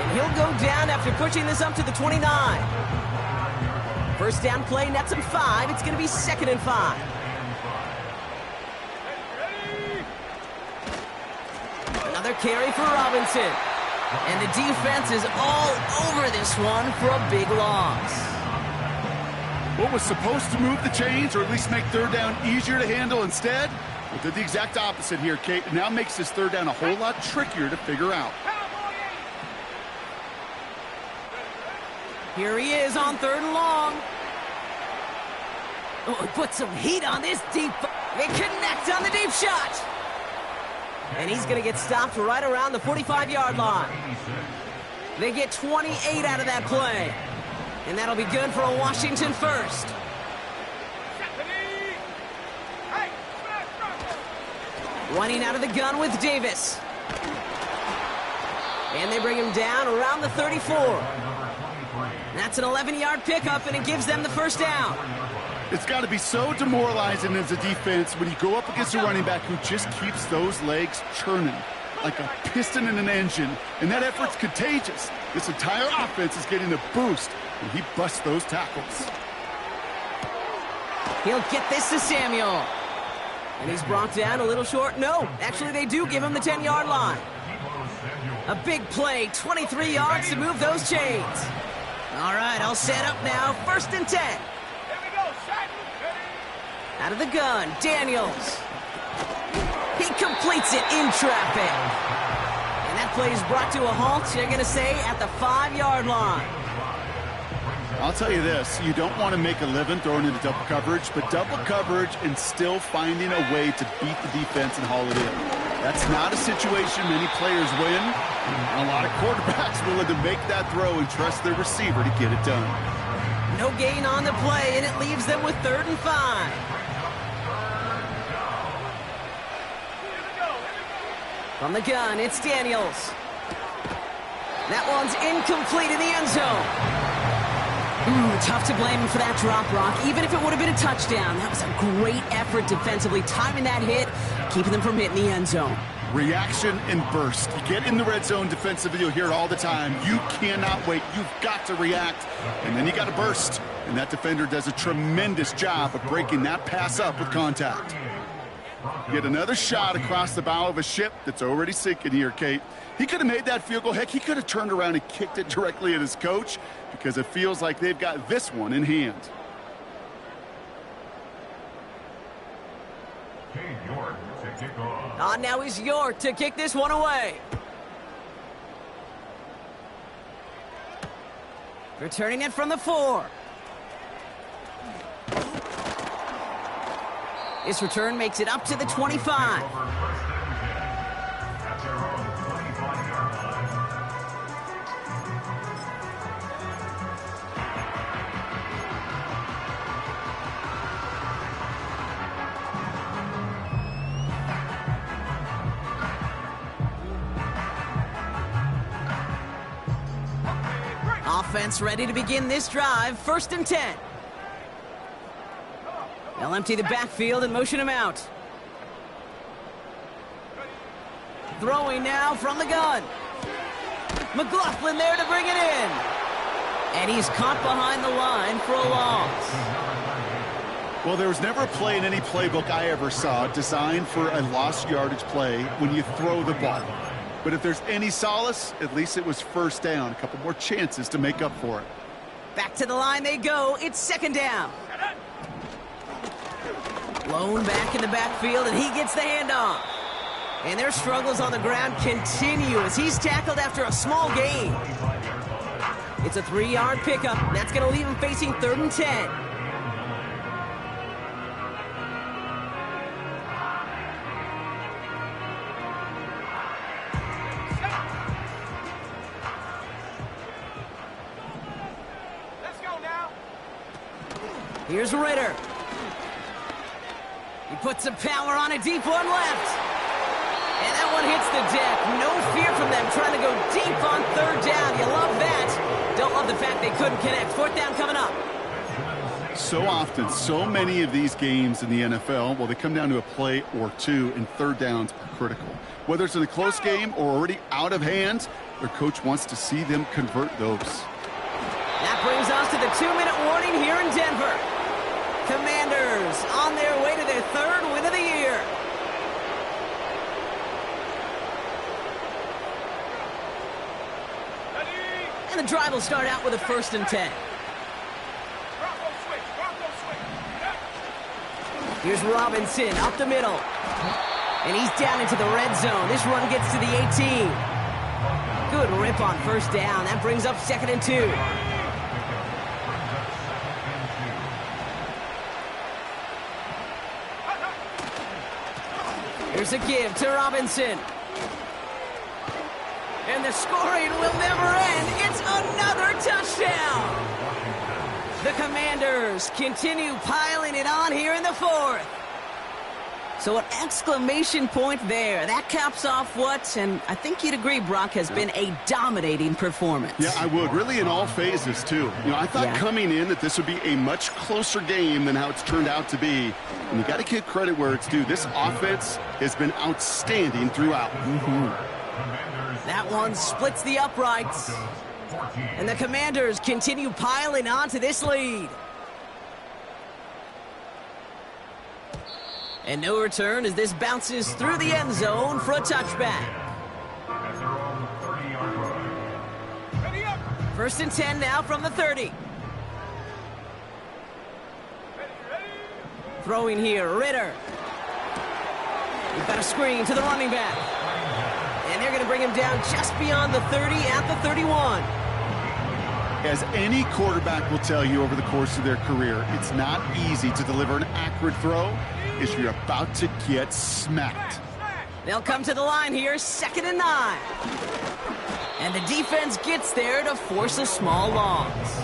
And he'll go down after pushing this up to the 29. First down play nets him 5. It's going to be 2nd and 5. Another carry for Robinson. And the defense is all over this one for a big loss. What was supposed to move the chains, or at least make third down easier to handle instead, well, did the exact opposite here, Kate. It now makes this third down a whole lot trickier to figure out. Here he is on 3rd and long. Oh, he put some heat on this deep. They connect on the deep shot. And he's going to get stopped right around the 45-yard line. They get 28 out of that play. And that'll be good for a Washington first. Running out of the gun with Davis. And they bring him down around the 34. That's an 11-yard pickup, and it gives them the first down. It's got to be so demoralizing as a defense when you go up against a running back who just keeps those legs churning like a piston in an engine, and that effort's contagious. This entire offense is getting a boost when he busts those tackles. He'll get this to Samuel. And he's brought down a little short. No, actually they do give him the 10-yard line. A big play, 23 yards to move those chains. All right, I'll set up now. 1st and 10. Here we go, shot. Out of the gun, Daniels. He completes it in traffic. And that play is brought to a halt, you're going to say, at the 5-yard line. I'll tell you this, you don't want to make a living throwing into double coverage, but double coverage and still finding a way to beat the defense and haul it in. That's not a situation many players win, and a lot of quarterbacks willing to make that throw and trust their receiver to get it done. No gain on the play, and it leaves them with 3rd and 5. From the gun, it's Daniels. That one's incomplete in the end zone. Tough to blame him for that drop, Brock. Even if it would have been a touchdown, that was a great effort defensively, timing that hit, keeping them from hitting the end zone. Reaction and burst. You get in the red zone defensively, you'll hear it all the time. You cannot wait. You've got to react, and then you got to burst. And that defender does a tremendous job of breaking that pass up with contact. Get another shot across the bow of a ship that's already sinking here, Kate. He could have made that field goal. Heck, he could have turned around and kicked it directly at his coach because it feels like they've got this one in hand. York to kick off. Now is York to kick this one away. Returning it from the 4. This return makes it up to the 25. At their own Offense ready to begin this drive. 1st and 10. They'll empty the backfield and motion him out. Throwing now from the gun. McLaughlin there to bring it in. And he's caught behind the line for a loss. Well, there was never a play in any playbook I ever saw designed for a lost yardage play when you throw the ball. But if there's any solace, at least it was 1st down. A couple more chances to make up for it. Back to the line they go. It's 2nd down. Blown back in the backfield, and he gets the handoff. And their struggles on the ground continue as he's tackled after a small gain. It's a 3-yard pickup. That's going to leave him facing 3rd and 10. Let's go now. Here's Ritter. He puts some power on a deep one left. And that one hits the deck. No fear from them trying to go deep on 3rd down. You love that. Don't love the fact they couldn't connect. 4th down coming up. So often, so many of these games in the NFL, well, they come down to a play or two, and 3rd downs are critical. Whether it's in a close game or already out of hand, their coach wants to see them convert those. That brings us to the 2-minute warning here in Denver. Commanders on their way to their 3rd win of the year. And the drive will start out with a 1st and 10. Bronco switch. Bronco switch. Here's Robinson up the middle. And he's down into the red zone. This run gets to the 18. Good rip on 1st down. That brings up 2nd and 2. Here's a give to Robinson. And the scoring will never end. It's another touchdown. The Commanders continue piling it on here in the 4th. So an exclamation point there. That caps off what, and I think you'd agree, Brock, has been a dominating performance. Yeah, I would. Really in all phases, too. You know, I thought coming in that this would be a much closer game than how it's turned out to be. And you got to give credit where it's due. This offense has been outstanding throughout. That one splits the uprights. And the Commanders continue piling on to this lead. And no return as this bounces through the end zone for a touchback. 1st and 10 now from the 30. Throwing here, Ritter. We've got a screen to the running back. And they're going to bring him down just beyond the 30 at the 31. As any quarterback will tell you over the course of their career, it's not easy to deliver an accurate throw if you're about to get smacked. They'll come to the line here, 2nd and 9. And the defense gets there to force a small loss.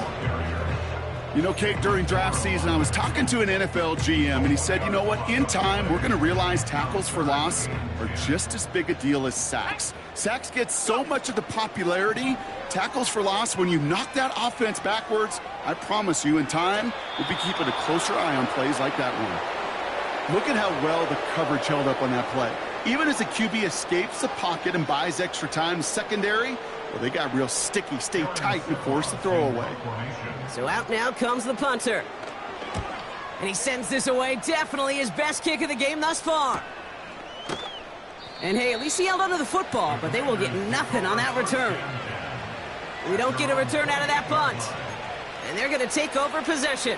You know, Kate, during draft season, I was talking to an NFL GM, and he said, you know what, in time, we're going to realize tackles for loss are just as big a deal as sacks. Sacks get so much of the popularity. Tackles for loss, when you knock that offense backwards, I promise you, in time, we'll be keeping a closer eye on plays like that one. Look at how well the coverage held up on that play. Even as the QB escapes the pocket and buys extra time secondary, well, they got real sticky, stay tight, and force the throw away. So out now comes the punter. And he sends this away. Definitely his best kick of the game thus far. And hey, at least he held onto the football, but they will get nothing on that return. We don't get a return out of that punt. And they're going to take over possession.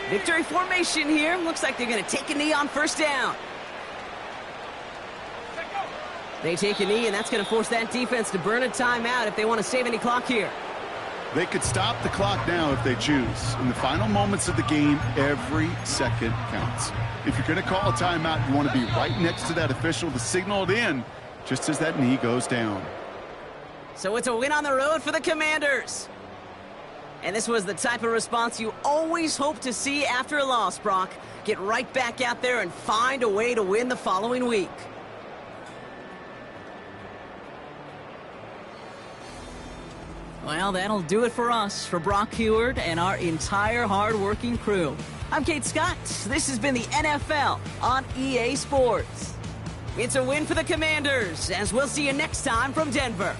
Victory formation here. Looks like they're going to take a knee on 1st down. They take a knee, and that's going to force that defense to burn a timeout if they want to save any clock here. They could stop the clock now if they choose. In the final moments of the game, every second counts. If you're going to call a timeout, you want to be right next to that official to signal it in just as that knee goes down. So it's a win on the road for the Commanders. And this was the type of response you always hope to see after a loss, Brock. Get right back out there and find a way to win the following week. Well, that'll do it for us, for Brock Heward and our entire hard-working crew. I'm Kate Scott. This has been the NFL on EA Sports. It's a win for the Commanders, as we'll see you next time from Denver.